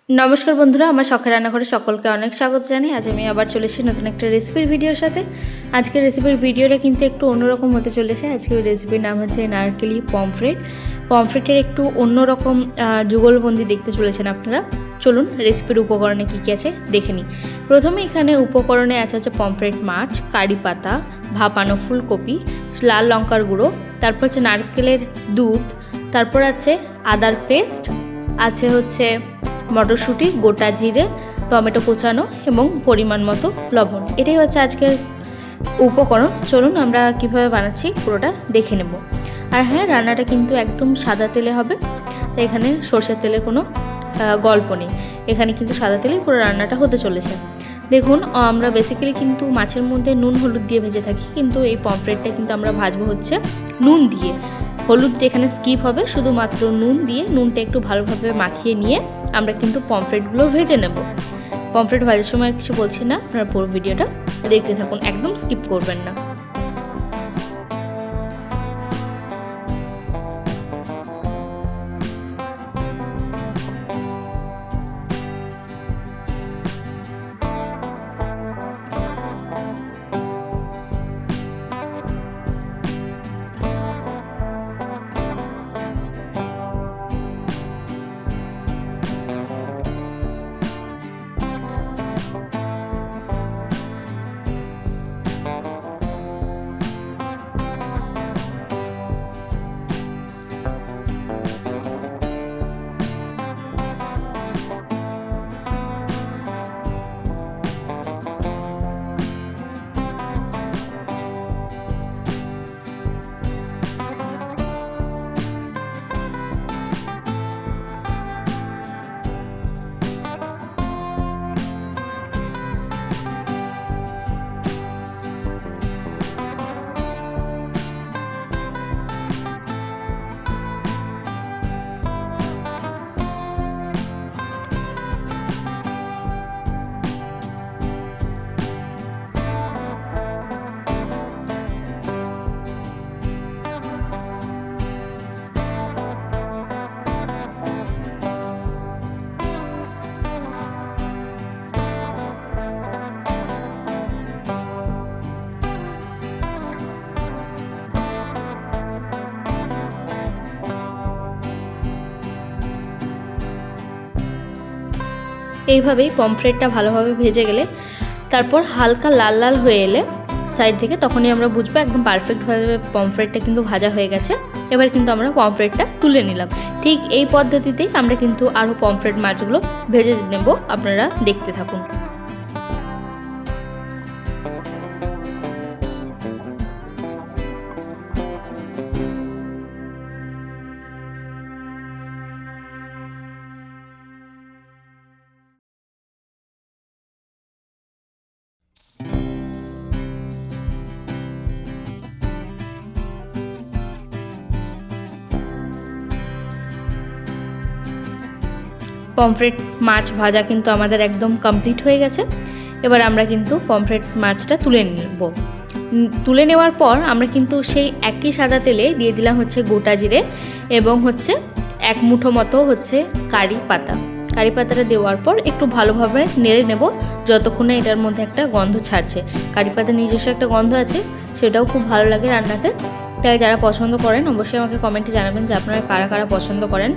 नमस्कार बंधुरा आमार शखेर रान्नाघरे सकलके अनेक स्वागत जानाई। आज आमी आबार चले एसेछि नतुन एकटा रेसिपिर भिडियोर साथे। आजकेर रेसिपिर भिडियोटा किन्तु एकटु अन्यरकम होते चलेछे। आजकेर रेसिपिर नाम हच्छे नारकेली पमफ्रेट। पमफ्रेटेर एकटु अन्यरकम जुगलबंदी देखते चलेछेन आपनारा। चलुन रेसिपिर उपकरणे कि कि आछे देखे निই। प्रथमे एखाने उपकरणे आछे हच्छे पमफ्रेट माछ, कारि पाता, भापानो फुलकपि, लाल लंकार गुঁড়ো, तारपर हच्छे नारकेलेर दूध, तारपर आछे आदार पेस्ट, आछे हच्छे मटरशुटी, गोटा जिरे, टमेटो कुचानो एवं परिमाण मतो लवण। एटाई हच्छे आजकेर उपकरण। चलुन आमरा किभाबे बानाচ্ছি पुरोटा देखे नेब। আর হ্যাঁ, রান্নাটা কিন্তু একদম সাদা তেলে হবে। তো এখানে সরষের তেলের কোনো গল্প নেই। এখানে কিন্তু সাদা তেলেই পুরো রান্নাটা হতে চলেছে। দেখুন, আমরা বেসিক্যালি কিন্তু মাছের মধ্যে নুন হলুদ দিয়ে ভেজে থাকি, কিন্তু এই পমফ্রেটটা কিন্তু আমরা ভাজবো হচ্ছে নুন দিয়ে। হলুদটা এখানে স্কিপ হবে, শুধুমাত্র নুন দিয়ে নুনটা একটু ভালোভাবে মাখিয়ে নিয়ে আমরা কিন্তু পমফ্রেটগুলো ভেজে নেব। পমফ্রেট ভাজার সময় কিছু বলছি না, আপনারা পুরো ভিডিওটা দেখতে থাকুন, একদম স্কিপ করবেন না। এইভাবেই পমফ্রেটটা ভালোভাবে ভেজে গেলে, তারপর হালকা লাল লাল হয়ে এলে সাইড থেকে, তখনই আমরা বুঝবো একদম পারফেক্টভাবে পমফ্রেটটা কিন্তু ভাজা হয়ে গেছে। এবার কিন্তু আমরা পমফ্রেটটা তুলে নিলাম। ঠিক এই পদ্ধতিতেই আমরা কিন্তু আরও পমফ্রেট মাছগুলো ভেজে নেব, আপনারা দেখতে থাকুন। পমফ্রেট মাছ ভাজা কিন্তু আমাদের একদম কমপ্লিট হয়ে গেছে। এবার আমরা কিন্তু পমফ্রেট মাছটা তুলে নেব। তুলে নেওয়ার পর আমরা কিন্তু সেই একই সাদা তেলে দিয়ে দিলাম হচ্ছে গোটা জিরে এবং হচ্ছে এক মুঠো মতো হচ্ছে কারি পাতা। কারি পাতাটা দেওয়ার পর একটু ভালোভাবে নেড়ে নেব যতক্ষণে এটার মধ্যে একটা গন্ধ ছাড়ছে। কারি পাতার নিজস্ব একটা গন্ধ আছে, সেটাও খুব ভালো লাগে রান্নাতে। তাই যারা পছন্দ করেন অবশ্যই আমাকে কমেন্টে জানাবেন যে আপনারা কারা কারা পছন্দ করেন।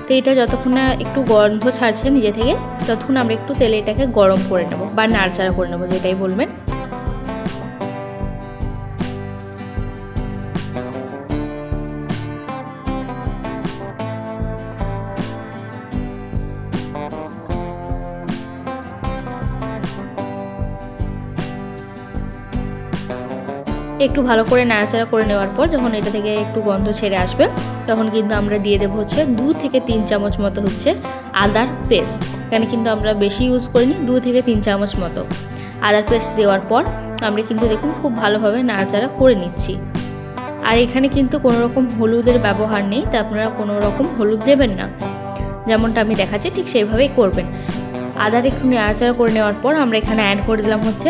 তো এটা যতক্ষণ না একটু গন্ধ ছাড়ছে নিজে থেকে, ততক্ষণ আমরা একটু তেলে এটাকে গরম করে নেব বা নাড়াচাড়া করে নেব, যেটাই বলবেন। একটু ভালো করে নাড়াচাড়া করে নেওয়ার পর যখন এটা থেকে একটু গন্ধ ছেড়ে আসবে, তখন কিন্তু আমরা দিয়ে দেবো হচ্ছে 2 থেকে 3 চামচ মতো হচ্ছে আদার পেস্ট। এখানে কিন্তু আমরা বেশি ইউজ করিনি, 2 থেকে 3 চামচ মতো আদার পেস্ট দেওয়ার পর আমরা কিন্তু দেখুন খুব ভালোভাবে নাড়াচাড়া করে নিচ্ছি। আর এখানে কিন্তু কোনো রকম হলুদের ব্যবহার নেই, তা আপনারা কোনো রকম হলুদ দেবেন না, যেমনটা আমি দেখাচ্ছি ঠিক সেইভাবেই করবেন। আদার একটু নাড়াচাড়া করে নেওয়ার পর আমরা এখানে অ্যাড করে দিলাম হচ্ছে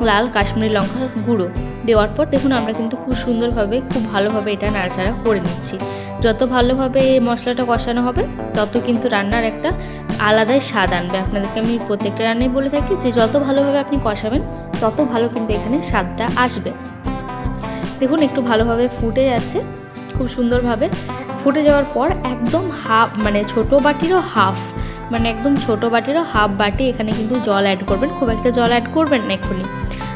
লাল কাশ্মীরি লঙ্কার গুঁড়ো। দেওয়ার পর দেখুন আমরা কিন্তু খুব সুন্দরভাবে খুব ভালোভাবে এটা নাড়াচাড়া করে নিচ্ছি। যত ভালোভাবে এই মশলাটা কষানো হবে তত কিন্তু রান্নার একটা আলাদাই স্বাদ আনবে। আপনাদেরকে আমি প্রত্যেকটা রান্নায় বলে থাকি যে যত ভালোভাবে আপনি কষাবেন তত ভালো কিন্তু এখানে স্বাদটা আসবে। দেখুন একটু ভালোভাবে ফুটে যাচ্ছে, খুব সুন্দরভাবে ফুটে যাওয়ার পর একদম হাফ মানে ছোটো বাটিরও হাফ, মানে একদম ছোটো বাটিরও হাফ বাটি এখানে কিন্তু জল অ্যাড করবেন, খুব একটা জল অ্যাড করবেন না এক্ষুনি।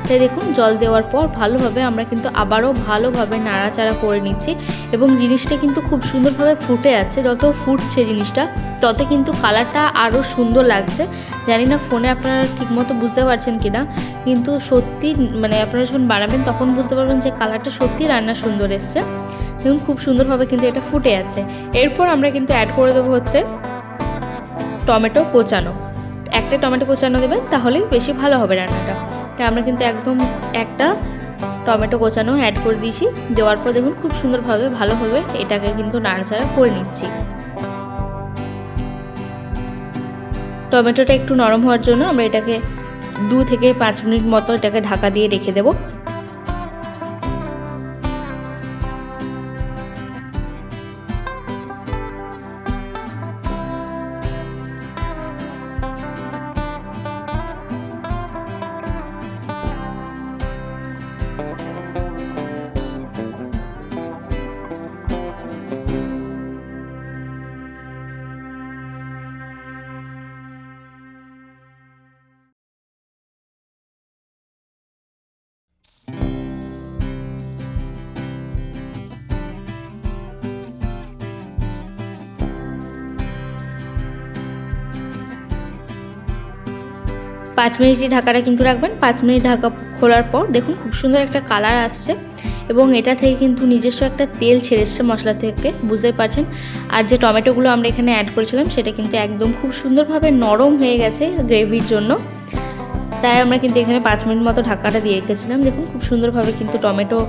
তাই দেখুন জল দেওয়ার পর ভালোভাবে আমরা কিন্তু আবারও ভালোভাবে নাড়াচাড়া করে নিচ্ছি এবং জিনিসটা কিন্তু খুব সুন্দরভাবে ফুটে যাচ্ছে। যত ফুটছে জিনিসটা তত কিন্তু কালারটা আরও সুন্দর লাগছে। জানি না ফোনে আপনারা ঠিকমতো বুঝতে পারছেন কি না, কিন্তু সত্যি মানে আপনারা যখন বানাবেন তখন বুঝতে পারবেন যে কালারটা সত্যি রান্না সুন্দর এসছে। দেখুন খুব সুন্দরভাবে কিন্তু এটা ফুটে যাচ্ছে। এরপর আমরা কিন্তু অ্যাড করে দেবো হচ্ছে টমেটো কোচানো। একটা টমেটো কোচানো দেবেন তাহলেই বেশি ভালো হবে রান্নাটা। তাই আমরা কিন্তু একদম একটা টমেটো কোচানো অ্যাড করে দিয়েছি। দেওয়ার পর দেখুন খুব সুন্দরভাবে ভালোভাবে এটাকে কিন্তু নাড়াচাড়া করে নিচ্ছি। টমেটোটা একটু নরম হওয়ার জন্য আমরা এটাকে 2 থেকে 5 মিনিট মতো এটাকে ঢাকা দিয়ে রেখে দেবো। 5 মিনিটই ঢাকাটা কিন্তু রাখবেন। 5 মিনিট ঢাকা খোলার পর দেখুন খুব সুন্দর একটা কালার আসছে এবং এটা থেকে কিন্তু নিজস্ব একটা তেল ছেড়ে এসছে মশলা থেকে, বুঝতেই পারছেন। আর যে টমেটোগুলো আমরা এখানে অ্যাড করেছিলাম সেটা কিন্তু একদম খুব সুন্দরভাবে নরম হয়ে গেছে গ্রেভির জন্য। তাই আমরা কিন্তু এখানে 5 মিনিট মতো ঢাকাটা দিয়ে রেখেছিলাম। দেখুন খুব সুন্দরভাবে কিন্তু টমেটো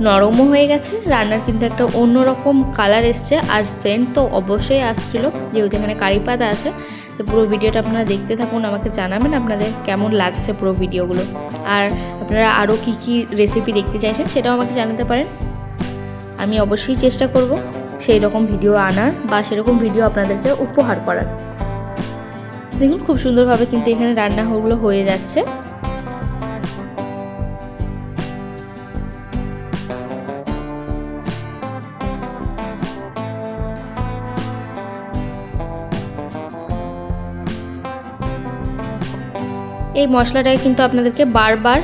নরমও হয়ে গেছে, রান্নার কিন্তু একটা অন্যরকম কালার এসছে আর সেন্ট তো অবশ্যই আসছিলো যেহেতু এখানে কারি পাতা আছে। তো পুরো ভিডিওটা আপনারা দেখতে থাকুন, আমাকে জানাবেন আপনাদের কেমন লাগছে পুরো ভিডিওগুলো। আর আপনারা আরও কী কী রেসিপি দেখতে চাইছেন সেটাও আমাকে জানাতে পারেন। আমি অবশ্যই চেষ্টা করব সেই রকম ভিডিও আনার বা সেরকম ভিডিও আপনাদেরকে উপহার করার। দেখুন খুব সুন্দরভাবে কিন্তু এখানে রান্নাগুলো হয়ে যাচ্ছে। এই মশলাটাকে কিন্তু আপনাদেরকে বারবার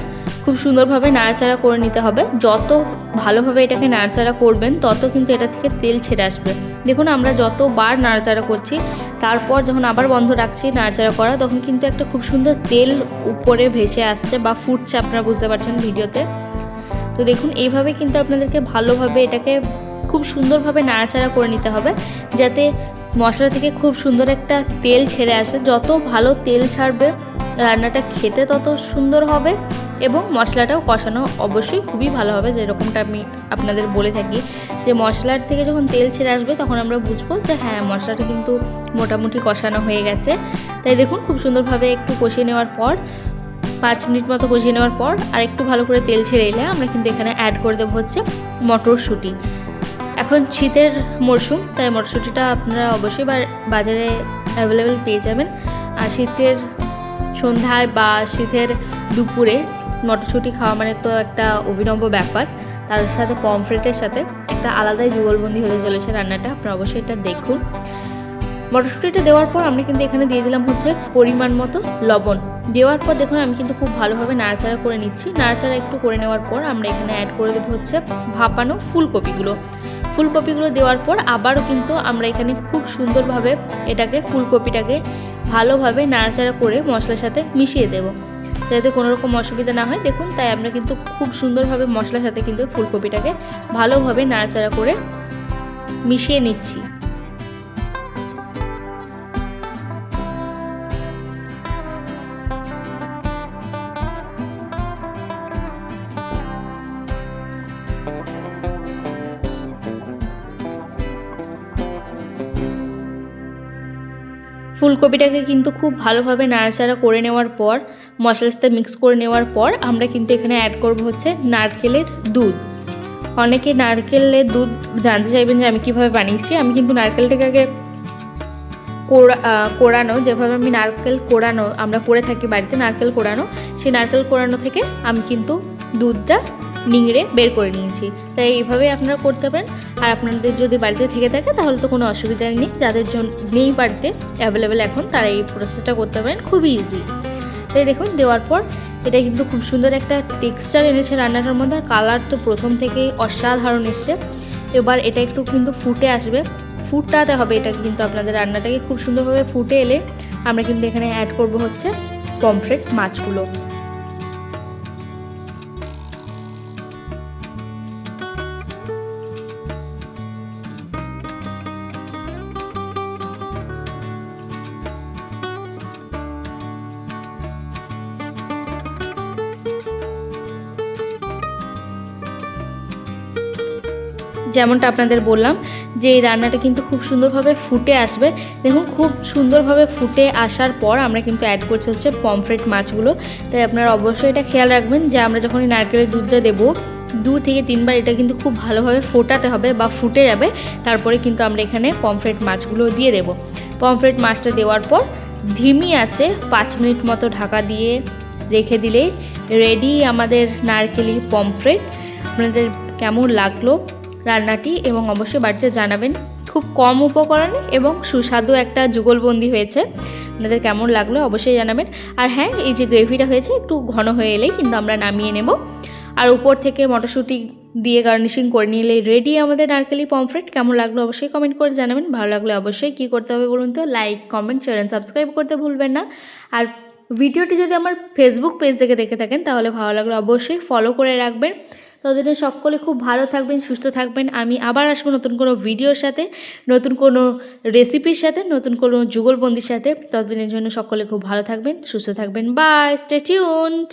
খুব সুন্দরভাবে নাড়াচাড়া করে নিতে হবে। যত ভালোভাবে এটাকে নাড়াচাড়া করবেন তত কিন্তু এটা থেকে তেল ছেড়ে আসবে। দেখুন আমরা যতবার নাড়াচাড়া করছি তারপর যখন আবার বন্ধ রাখছি নাড়াচাড়া করা, তখন কিন্তু একটা খুব সুন্দর তেল উপরে ভেসে আসছে বা ফুটছে, আপনারা বুঝতে পারছেন ভিডিওতে। তো দেখুন এইভাবে কিন্তু আপনাদেরকে ভালোভাবে এটাকে খুব সুন্দরভাবে নাড়াচাড়া করে নিতে হবে যাতে মশলা থেকে খুব সুন্দর একটা তেল ছেড়ে আসে। যত ভালো তেল ছাড়বে রান্নাটা খেতে তত সুন্দর হবে এবং মশলাটাও কষানো অবশ্যই খুবই ভালো হবে। যেরকমটা আমি আপনাদের বলে থাকি যে মশলার থেকে যখন তেল ছেড়ে আসবে তখন আমরা বুঝবো যে হ্যাঁ মশলাটা কিন্তু মোটামুটি কষানো হয়ে গেছে। তাই দেখুন খুব সুন্দরভাবে একটু কষিয়ে নেওয়ার পর 5 মিনিট মতো কষিয়ে নেওয়ার পর আর একটু ভালো করে তেল ছেড়ে এলে আমরা কিন্তু এখানে অ্যাড করে দেবো হচ্ছে মটরশুঁটি। এখন শীতের মরশুম, তাই মটরশুঁটিটা আপনারা অবশ্যই বাজারে অ্যাভেলেবেল পেয়ে যাবেন। আর শীতের সন্ধ্যায় বা শীতের দুপুরে মটরশুঁটি খাওয়া মানে তো একটা অভিনব ব্যাপার, তার সাথে পমফ্রেটের সাথে একটা আলাদাই যুগলবন্দি হতে চলেছে রান্নাটা। আপনারা অবশ্যই এটা দেখুন। মটরশুঁটিটা দেওয়ার পর আমরা কিন্তু এখানে দিয়ে দিলাম হচ্ছে পরিমাণ মতো লবণ। দেওয়ার পর দেখুন আমি কিন্তু খুব ভালোভাবে নাড়াচাড়া করে নিচ্ছি। নাড়াচাড়া একটু করে নেওয়ার পর আমরা এখানে অ্যাড করে দেবো হচ্ছে ভাপানো ফুলকপিগুলো। ফুলকপিগুলো দেওয়ার পর আবারও কিন্তু আমরা এখানে খুব সুন্দরভাবে এটাকে ফুলকপিটাকে ভালোভাবে নাড়াচাড়া করে মশলার সাথে মিশিয়ে দেব যাতে কোনো রকম অসুবিধা না হয়। দেখুন তাই আমরা কিন্তু খুব সুন্দরভাবে মশলার সাথে কিন্তু ফুলকপিটাকে ভালোভাবে নাড়াচাড়া করে মিশিয়ে নিচ্ছি। ফুলকপিটাকে কিন্তু খুব ভালোভাবে নাড়াচাড়া করে নেওয়ার পর মশলার সাথে মিক্স করে নেওয়ার পর আমরা কিন্তু এখানে অ্যাড করব হচ্ছে নারকেলের দুধ। অনেকে নারকেলের দুধ জানতে চাইবেন যে আমি কিভাবে বানিয়েছি। আমি কিন্তু নারকেলটাকে আগে কোড়ানো, যেভাবে আমি নারকেল কোড়ানো আমরা করে থাকি বাড়িতে, নারকেল কোড়ানো, সেই নারকেল কোড়ানো থেকে আমি কিন্তু দুধটা নিংড়ে বের করে নিয়েছি। তাই এইভাবেই আপনারা করতে পারেন। আর আপনাদের যদি বাড়িতে থেকে থাকে তাহলে তো কোনো অসুবিধা নেই, যাদের জন্য নেই বাড়িতে অ্যাভেলেবেল এখন, তারা এই প্রসেসটা করতে পারেন, খুবই ইজি। তাই দেখুন দেওয়ার পর এটা কিন্তু খুব সুন্দর একটা টেক্সচার এনেছে রান্নাটার মধ্যে, আর কালার তো প্রথম থেকেই অসাধারণ এসছে। এবার এটা একটু কিন্তু ফুটে আসবে, ফুটতে হবে এটাকে কিন্তু আপনাদের রান্নাটাকে খুব সুন্দরভাবে ফুটে এলে আমরা কিন্তু এখানে অ্যাড করব হচ্ছে পমফ্রেট মাছগুলো। যেমনটা আপনাদের বললাম যে এই রান্নাটা কিন্তু খুব সুন্দরভাবে ফুটে আসবে। দেখুন খুব সুন্দরভাবে ফুটে আসার পর আমরা কিন্তু অ্যাড করছি হচ্ছে পমফ্রেট মাছগুলো। তাই আপনারা অবশ্যই এটা খেয়াল রাখবেন যে আমরা যখন এই নারকেলের দুধটা দেবো 2 থেকে 3 বার এটা কিন্তু খুব ভালোভাবে ফোটাতে হবে বা ফুটে যাবে, তারপরে কিন্তু আমরা এখানে পমফ্রেট মাছগুলো দিয়ে দেব। পমফ্রেট মাছটা দেওয়ার পর ধিমি আছে 5 মিনিট মতো ঢাকা দিয়ে রেখে দিলেই রেডি আমাদের নারকেলি পমফ্রেট। আপনাদের কেমন লাগলো রান্নাটি এবং অবশ্যই বাড়িতে জানাবেন। খুব কম উপকরণে এবং সুস্বাদু একটা যুগলবন্দি হয়েছে। আপনাদের কেমন লাগলো অবশ্যই জানাবেন। আর হ্যাঁ, এই যে গ্রেভিটা হয়েছে একটু ঘন হয়ে এলেই কিন্তু আমরা নামিয়ে নেব। আর উপর থেকে মটরশুঁটি দিয়ে গার্নিশিং করে নিলে রেডি আমাদের নারকেলি পমফ্রেট। কেমন লাগলো অবশ্যই কমেন্ট করে জানাবেন। ভালো লাগলে অবশ্যই কী করতে হবে বলুন তো, like, comment, share and subscribe করতে ভুলবেন না। আর ভিডিওটি যদি আমার ফেসবুক পেজ থেকে দেখে থাকেন তাহলে ভালো লাগলে অবশ্যই ফলো করে রাখবেন। ততদিনে সকলে খুব ভালো থাকবেন, সুস্থ থাকবেন। আমি আবার আসবো নতুন কোনো ভিডিওর সাথে, নতুন কোনো রেসিপির সাথে, নতুন কোনো যুগলবন্দির সাথে। ততদিনের জন্য সকলে খুব ভালো থাকবেন, সুস্থ থাকবেন। Bye, stay tuned.